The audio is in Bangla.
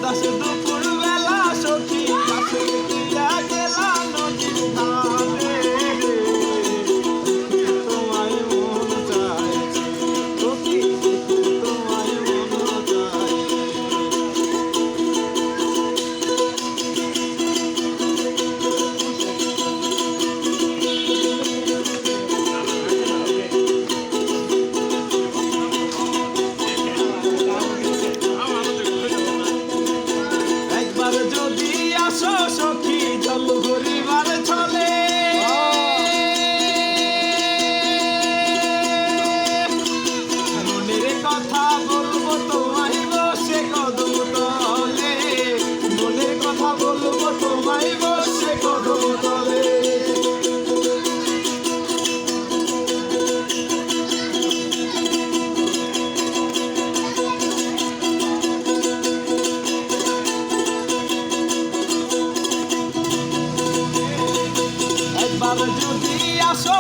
বাতাসে দুপুর বেলা সখী কাছে দিয়া গেলাম নদীর ধারে রে। তোমায় মন চাইছে সখী, তোমায় মন চাইছে। একবার যদি আসো সখী জল ভরিবার ছলে, মনের কথা বলবো তোমায় বসে কদম তলে, মনের কথা বলবো তোমায় বসে কদম তলে। একবার যদি আসো